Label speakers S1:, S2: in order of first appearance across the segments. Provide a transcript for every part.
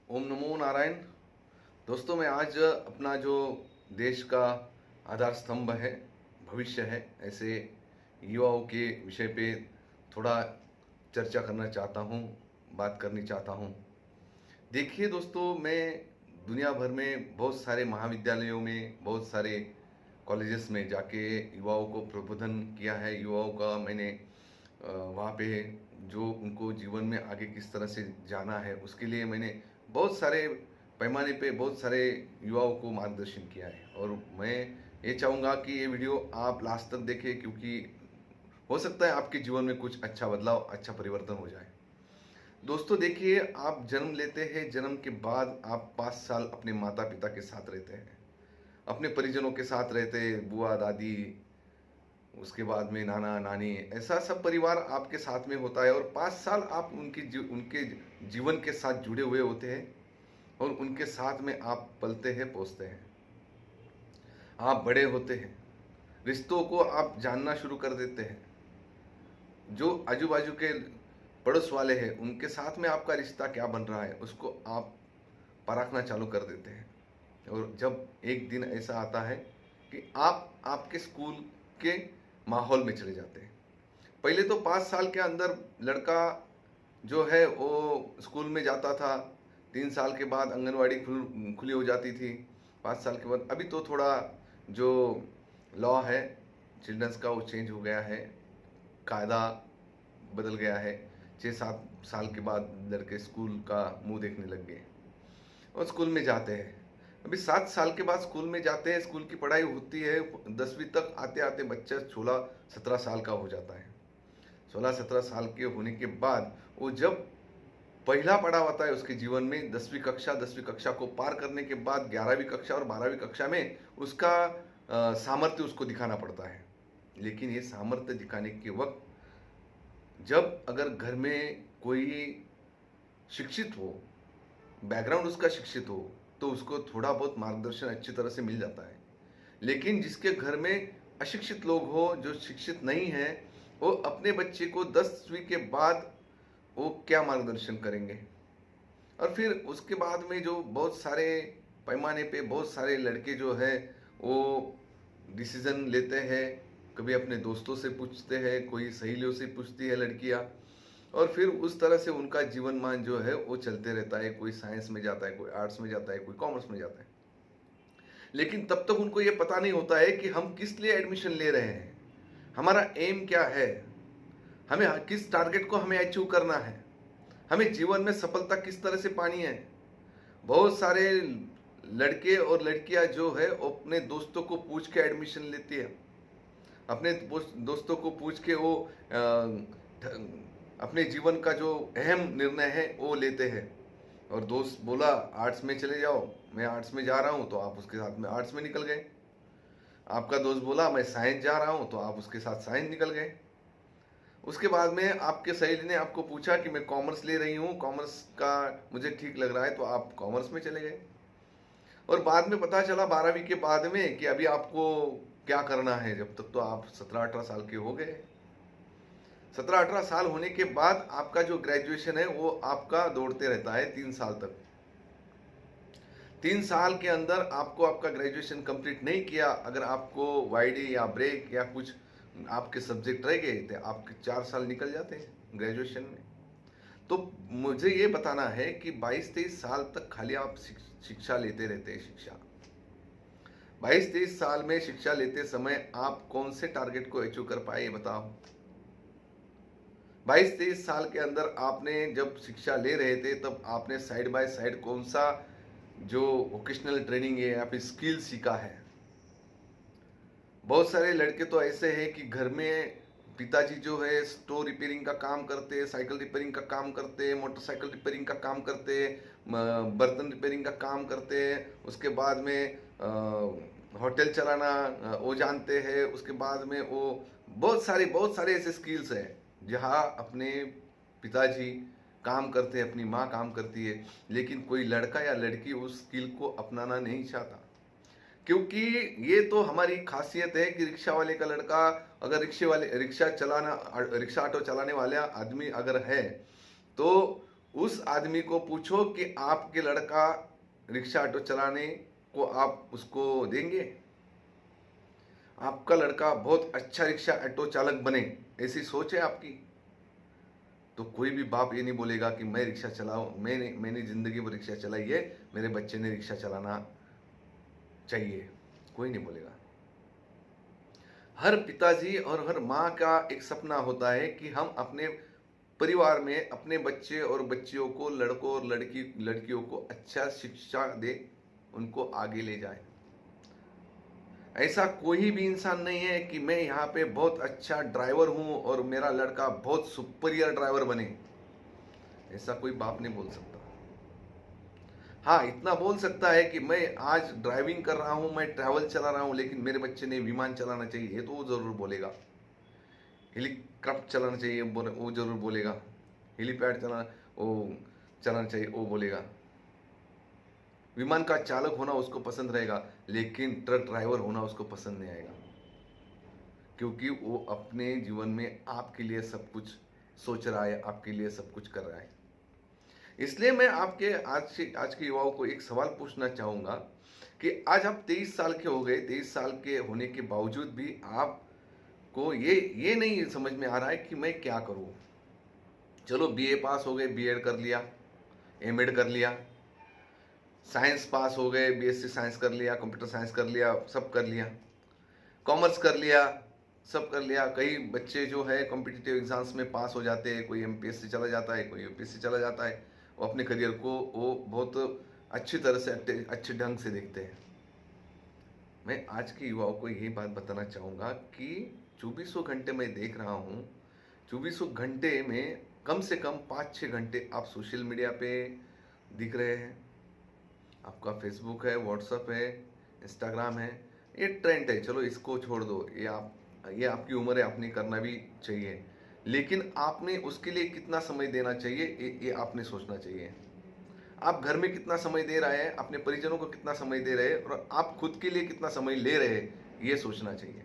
S1: ओम नमो नारायण। दोस्तों, मैं आज अपना जो देश का आधार स्तंभ है, भविष्य है, ऐसे युवाओं के विषय पे थोड़ा चर्चा करना चाहता हूँ, बात करनी चाहता हूँ। देखिए दोस्तों, मैं दुनिया भर में बहुत सारे महाविद्यालयों में, बहुत सारे कॉलेजेस में जाके युवाओं को प्रबोधन किया है। युवाओं का मैंने वहाँ पे जो उनको जीवन में आगे किस तरह से जाना है, उसके लिए मैंने बहुत सारे पैमाने पे बहुत सारे युवाओं को मार्गदर्शन किया है। और मैं ये चाहूँगा कि ये वीडियो आप लास्ट तक देखें, क्योंकि हो सकता है आपके जीवन में कुछ अच्छा बदलाव, अच्छा परिवर्तन हो जाए। दोस्तों देखिए, आप जन्म लेते हैं, जन्म के बाद आप 5 साल अपने माता पिता के साथ रहते हैं, अपने परिजनों के साथ रहते हैं, बुआ दादी, उसके बाद में नाना नानी, ऐसा सब परिवार आपके साथ में होता है। और 5 साल आप उनके जीवन के साथ जुड़े हुए होते हैं और उनके साथ में आप पलते हैं, पोसते हैं, आप बड़े होते हैं, रिश्तों को आप जानना शुरू कर देते हैं। जो आजू बाजू के पड़ोस वाले हैं, उनके साथ में आपका रिश्ता क्या बन रहा है, उसको आप परखना चालू कर देते हैं। और जब एक दिन ऐसा आता है कि आप आपके स्कूल के माहौल में चले जाते हैं। पहले तो 5 साल के अंदर लड़का जो है वो स्कूल में जाता था। 3 साल के बाद आंगनवाड़ी खुली हो जाती थी। 5 साल के बाद अभी तो थोड़ा जो लॉ है चिल्ड्रंस का, वो चेंज हो गया है, कायदा बदल गया है। 6-7 साल के बाद लड़के स्कूल का मुंह देखने लग गए और स्कूल में जाते हैं। अभी 7 साल के बाद स्कूल में जाते हैं, स्कूल की पढ़ाई होती है। 10वीं तक आते आते बच्चा 16-17 साल का हो जाता है। 16-17 साल के होने के बाद वो जब पहला पढ़ा होता है उसके जीवन में, 10वीं कक्षा को पार करने के बाद 11वीं कक्षा और 12वीं कक्षा में उसका सामर्थ्य उसको दिखाना पड़ता है। लेकिन ये सामर्थ्य दिखाने के वक्त, जब अगर घर में कोई शिक्षित हो, बैकग्राउंड उसका शिक्षित हो, तो उसको थोड़ा बहुत मार्गदर्शन अच्छी तरह से मिल जाता है। लेकिन जिसके घर में अशिक्षित लोग हो, जो शिक्षित नहीं है, वो अपने बच्चे को 10वीं के बाद वो क्या मार्गदर्शन करेंगे। और फिर उसके बाद में जो बहुत सारे पैमाने पे बहुत सारे लड़के जो है वो डिसीजन लेते हैं। कभी अपने दोस्तों से पूछते हैं, कोई सहेलियों से पूछती है लड़कियां, और फिर उस तरह से उनका जीवन मान जो है वो चलते रहता है। कोई साइंस में जाता है, कोई आर्ट्स में जाता है, कोई कॉमर्स में जाता है। लेकिन तब तक उनको ये पता नहीं होता है कि हम किस लिए एडमिशन ले रहे हैं, हमारा एम क्या है, हमें किस टारगेट को हमें अचीव करना है, हमें जीवन में सफलता किस तरह से पानी है। बहुत सारे लड़के और लड़कियां जो है अपने दोस्तों को पूछ के एडमिशन लेती है। अपने दोस्तों को पूछ के वो अपने जीवन का जो अहम निर्णय है वो लेते हैं। और दोस्त बोला आर्ट्स में चले जाओ, मैं आर्ट्स में जा रहा हूँ, तो आप उसके साथ में आर्ट्स में निकल गए। आपका दोस्त बोला मैं साइंस जा रहा हूँ, तो आप उसके साथ साइंस निकल गए। उसके बाद में आपके सहेली ने आपको पूछा कि मैं कॉमर्स ले रही हूँ, कॉमर्स का मुझे ठीक लग रहा है, तो आप कॉमर्स में चले गए। और बाद में पता चला 12वीं के बाद में कि अभी आपको क्या करना है। जब तक तो आप 17-18 साल के हो गए। 17-18 साल होने के बाद आपका जो ग्रेजुएशन है वो आपका दौड़ते रहता है 3 साल तक। 3 साल के अंदर आपको आपका ग्रेजुएशन कंप्लीट नहीं किया, अगर आपको वाईडी या ब्रेक या कुछ आपके सब्जेक्ट रह गए थे, आपके 4 साल निकल जाते हैं ग्रेजुएशन में। तो मुझे ये बताना है कि 22-23 साल तक खाली आप शिक्षा लेते रहते हैं। शिक्षा 22-23 साल में शिक्षा लेते समय आप कौन से टारगेट को अचीव कर पाए, ये बताओ। 22-23 साल के अंदर आपने जब शिक्षा ले रहे थे, तब आपने साइड बाय साइड कौन सा जो वोकेशनल ट्रेनिंग है या फिर स्किल सीखा है। बहुत सारे लड़के तो ऐसे हैं कि घर में पिताजी जो है स्टोर रिपेयरिंग का काम करते हैं, साइकिल रिपेयरिंग का काम करते हैं, मोटरसाइकिल रिपेयरिंग का काम करते हैं, बर्तन रिपेयरिंग का काम करते हैं। उसके बाद में होटल चलाना वो जानते हैं। उसके बाद में वो बहुत सारे ऐसे स्किल्स हैं जहाँ अपने पिताजी काम करते हैं, अपनी माँ काम करती है, लेकिन कोई लड़का या लड़की उस स्किल को अपनाना नहीं चाहता। क्योंकि ये तो हमारी खासियत है कि रिक्शा वाले का लड़का अगर रिक्शा ऑटो चलाने वाला आदमी अगर है, तो उस आदमी को पूछो कि आपके लड़का रिक्शा ऑटो चलाने को आप उसको देंगे? आपका लड़का बहुत अच्छा रिक्शा ऑटो चालक बने, ऐसी सोच है आपकी? तो कोई भी बाप ये नहीं बोलेगा कि मैं रिक्शा चलाऊं, मैंने जिंदगी भर रिक्शा चलाई है, मेरे बच्चे ने रिक्शा चलाना चाहिए। कोई नहीं बोलेगा। हर पिताजी और हर माँ का एक सपना होता है कि हम अपने परिवार में अपने बच्चे और बच्चियों को, लड़कों और लड़कियों को अच्छा शिक्षा दे, उनको आगे ले जाए। ऐसा कोई भी इंसान नहीं है कि मैं यहाँ पे बहुत अच्छा ड्राइवर हूँ और मेरा लड़का बहुत सुपीरियर ड्राइवर बने। ऐसा कोई बाप नहीं बोल सकता। हाँ, इतना बोल सकता है कि मैं आज ड्राइविंग कर रहा हूँ, मैं ट्रैवल चला रहा हूँ, लेकिन मेरे बच्चे ने विमान चलाना चाहिए, ये तो वो जरूर बोलेगा। हेलीकॉप्टर चलाना चाहिए वो जरूर बोलेगा। हेलीपैड चलाना चाहिए वो बोलेगा। विमान का चालक होना उसको पसंद रहेगा, लेकिन ट्रक ड्राइवर होना उसको पसंद नहीं आएगा, क्योंकि वो अपने जीवन में आपके लिए सब कुछ सोच रहा है, आपके लिए सब कुछ कर रहा है। इसलिए मैं आपके आज के युवाओं को एक सवाल पूछना चाहूंगा कि आज आप 23 साल के हो गए, 23 साल के होने के बावजूद भी आपको ये नहीं समझ में आ रहा है कि मैं क्या करूं। चलो बीए पास हो गए, बीएड कर लिया, एमएड कर लिया, साइंस पास हो गए, बीएससी साइंस कर लिया, कंप्यूटर साइंस कर लिया, सब कर लिया, कॉमर्स कर लिया, सब कर लिया। कई बच्चे जो है कॉम्पिटिटिव एग्जाम्स में पास हो जाते हैं, कोई एमपीएससी चला जाता है, कोई यूपीएससी चला जाता है। वो अपने करियर को वो बहुत अच्छी तरह से अच्छे ढंग से देखते हैं। मैं आज के युवाओं को यही बात बताना चाहूँगा कि 2400 घंटे मैं देख रहा हूँ, 2400 घंटे में कम से कम 5-6 घंटे आप सोशल मीडिया पे दिख रहे हैं। आपका फेसबुक है, व्हाट्सअप है, इंस्टाग्राम है, ये ट्रेंड है, चलो इसको छोड़ दो, ये आपकी उम्र है, आपने करना भी चाहिए, लेकिन आपने उसके लिए कितना समय देना चाहिए ये आपने सोचना चाहिए। आप घर में कितना समय दे रहे हैं, अपने परिजनों को कितना समय दे रहे हैं, और आप खुद के लिए कितना समय ले रहे हैं, ये सोचना चाहिए।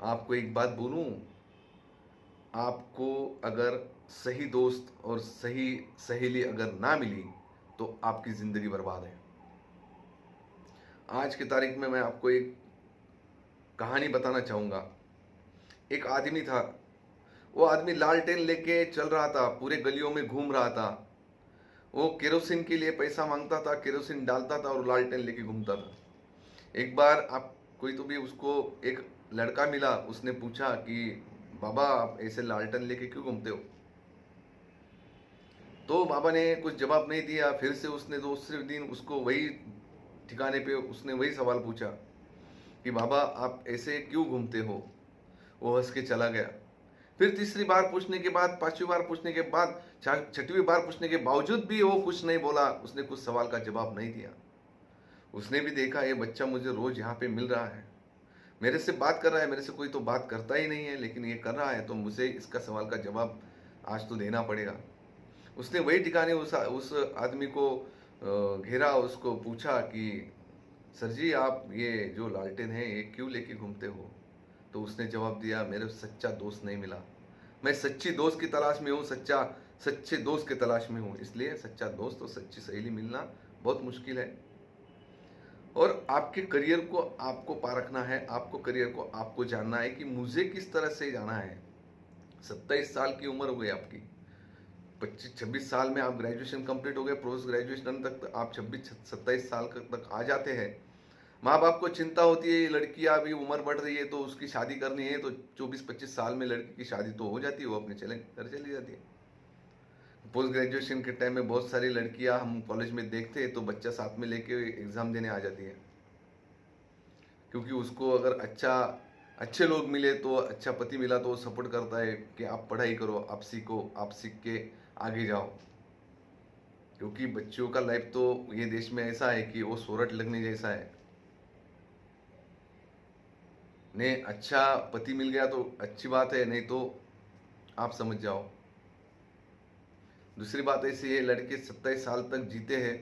S1: आपको एक बात बोलूं, आपको अगर सही दोस्त और सही सहेली अगर ना मिली तो आपकी जिंदगी बर्बाद है। आज की तारीख में मैं आपको एक कहानी बताना चाहूंगा। एक आदमी था, वो आदमी लालटेन लेके चल रहा था, पूरे गलियों में घूम रहा था। वो केरोसिन के लिए पैसा मांगता था, केरोसिन डालता था और लालटेन लेके घूमता था। एक बार आप कोई तो भी उसको एक लड़का मिला, उसने पूछा कि बाबा आप ऐसे लालटेन लेके क्यों घूमते हो? तो बाबा ने कुछ जवाब नहीं दिया। फिर से उसने दूसरे दिन उसको वही ठिकाने पे उसने वही सवाल पूछा कि बाबा आप ऐसे क्यों घूमते हो? वो हंस के चला गया। फिर तीसरी बार पूछने के बाद, पांचवी बार पूछने के बाद, छठवीं बार पूछने के बावजूद भी वो कुछ नहीं बोला, उसने कुछ सवाल का जवाब नहीं दिया। उसने भी देखा ये बच्चा मुझे रोज यहाँ पे मिल रहा है, मेरे से बात कर रहा है, मेरे से कोई तो बात करता ही नहीं है, लेकिन ये कर रहा है तो मुझे इसका सवाल का जवाब आज तो देना पड़ेगा। उसने वही ठिकाने उस आदमी को घेरा, उसको पूछा कि सर जी आप ये जो लालटेन है ये क्यों लेके घूमते हो? तो उसने जवाब दिया, मेरे सच्चा दोस्त नहीं मिला, मैं सच्ची दोस्त की तलाश में हूँ, सच्चे दोस्त की तलाश में हूँ, इसलिए सच्चा दोस्त और सच्ची सहेली मिलना बहुत मुश्किल है। और आपके करियर को आपको पारखना है, आपको करियर को आपको जानना है कि मुझे किस तरह से जाना है। 27 साल की उम्र हो गई आपकी, 25-26 साल में आप ग्रेजुएशन कंप्लीट हो गए, पोस्ट ग्रेजुएशन तक आप 26-27 साल तक आ जाते हैं। माँ बाप को चिंता होती है, लड़की अभी उम्र बढ़ रही है तो उसकी शादी करनी है, तो 24-25 साल में लड़की की शादी तो हो जाती है, वो अपने घर चली जाती है। पोस्ट ग्रेजुएशन के टाइम में बहुत सारी लड़कियां हम कॉलेज में देखते हैं तो बच्चा साथ में लेके एग्जाम देने आ जाती है, क्योंकि उसको अगर अच्छे लोग मिले तो, अच्छा पति मिला तो वो सपोर्ट करता है कि आप पढ़ाई करो, आप सीखो, आप सीख के आगे जाओ। क्योंकि बच्चों का लाइफ तो ये देश में ऐसा है कि वो सोरठ लगने जैसा है। ने अच्छा पति मिल गया तो अच्छी बात है, नहीं तो आप समझ जाओ। दूसरी बात ऐसी है, लड़के 27 साल तक जीते हैं,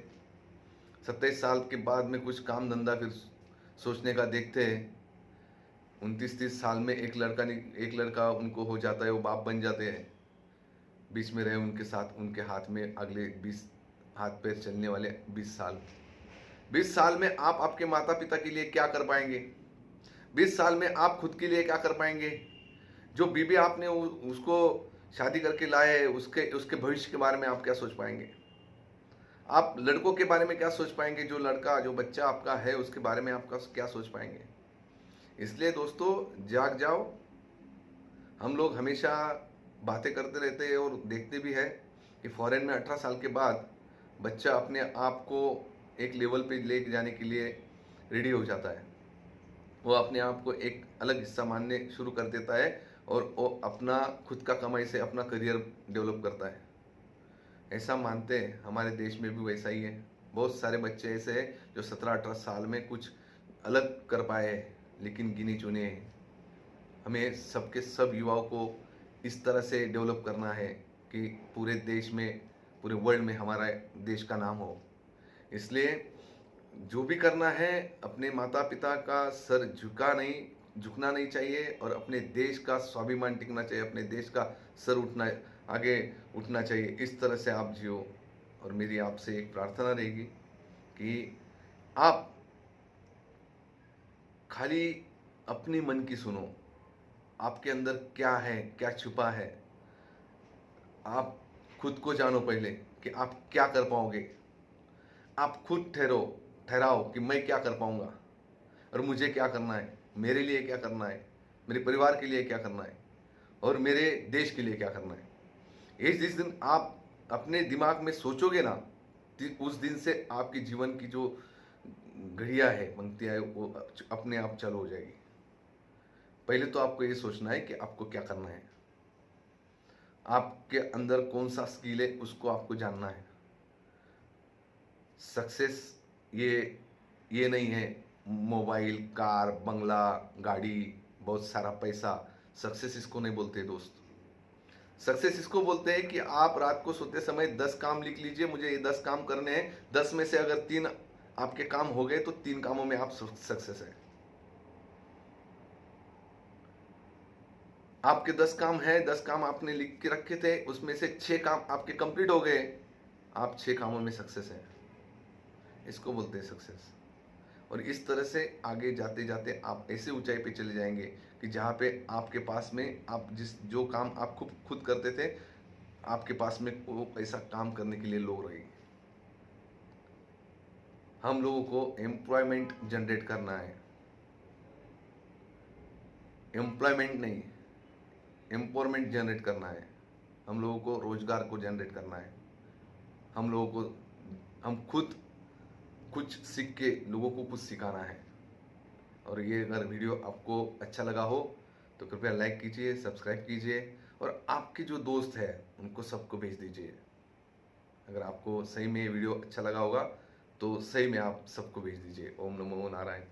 S1: 27 साल के बाद में कुछ काम धंधा फिर सोचने का देखते हैं। 29-30 साल में एक लड़का उनको हो जाता है, वो बाप बन जाते हैं। बीच में रहे उनके साथ, उनके हाथ में अगले 20 हाथ पैर चलने वाले 20 साल। 20 साल में आप आपके माता पिता के लिए क्या कर पाएंगे? 20 साल में आप खुद के लिए क्या कर पाएंगे? जो बीबी आपने उसको शादी करके लाए, उसके उसके भविष्य के बारे में आप क्या सोच पाएंगे? आप लड़कों के बारे में क्या सोच पाएंगे? जो लड़का, जो बच्चा आपका है, उसके बारे में आपका क्या सोच पाएंगे? इसलिए दोस्तों, जाग जाओ। हम लोग हमेशा बातें करते रहते हैं और देखते भी है कि फॉरेन में 18 साल के बाद बच्चा अपने आप को एक लेवल पे ले जाने के लिए रेडी हो जाता है। वो अपने आप को एक अलग हिस्सा मानने शुरू कर देता है और वो अपना खुद का कमाई से अपना करियर डेवलप करता है। ऐसा मानते हैं, हमारे देश में भी वैसा ही है। बहुत सारे बच्चे ऐसे हैं जो 17-18 साल में कुछ अलग कर पाए हैं, लेकिन गिने चुने हैं। हमें सबके सब युवाओं को इस तरह से डेवलप करना है कि पूरे देश में, पूरे वर्ल्ड में हमारा देश का नाम हो। इसलिए जो भी करना है, अपने माता पिता का सर झुकना नहीं चाहिए और अपने देश का स्वाभिमान टिकना चाहिए, अपने देश का सर आगे उठना चाहिए। इस तरह से आप जियो। और मेरी आपसे एक प्रार्थना रहेगी कि आप खाली अपने मन की सुनो। आपके अंदर क्या है, क्या छुपा है, आप खुद को जानो पहले कि आप क्या कर पाओगे। आप खुद ठहराओ कि मैं क्या कर पाऊंगा और मुझे क्या करना है, मेरे लिए क्या करना है, मेरे परिवार के लिए क्या करना है और मेरे देश के लिए क्या करना है। ये जिस दिन आप अपने दिमाग में सोचोगे ना, उस दिन से आपके जीवन की जो घड़ियां है, पंक्तियां है, वो अपने आप चालू हो जाएगी। पहले तो आपको ये सोचना है कि आपको क्या करना है, आपके अंदर कौन सा स्किल है, उसको आपको जानना है। सक्सेस ये नहीं है मोबाइल, कार, बंगला, गाड़ी, बहुत सारा पैसा। सक्सेस इसको नहीं बोलते दोस्त। सक्सेस इसको बोलते हैं कि आप रात को सोते समय 10 काम लिख लीजिए, मुझे ये 10 काम करने हैं। 10 में से अगर 3 आपके काम हो गए तो 3 कामों में आप सक्सेस है। आपके 10 काम है, 10 काम आपने लिख के रखे थे, उसमें से 6 काम आपके कंप्लीट हो गए, आप 6 कामों में सक्सेस है। इसको बोलते हैं सक्सेस। और इस तरह से आगे जाते जाते आप ऐसे ऊंचाई पे चले जाएंगे कि जहाँ पे आपके पास में आप जो काम आप खुद करते थे, आपके पास में वो ऐसा काम करने के लिए लोग रहेंगे। हम लोगों को एम्प्लॉयमेंट जनरेट करना है, एम्प्लॉयमेंट नहीं, एम्पावरमेंट जनरेट करना है। हम लोगों को रोजगार को जनरेट करना है। हम लोगों को हम खुद कुछ सीख के लोगों को कुछ सिखाना है। और ये अगर वीडियो आपको अच्छा लगा हो तो कृपया लाइक कीजिए, सब्सक्राइब कीजिए और आपके जो दोस्त हैं उनको सबको भेज दीजिए। अगर आपको सही में ये वीडियो अच्छा लगा होगा तो सही में आप सबको भेज दीजिए। ओम नमो नारायण।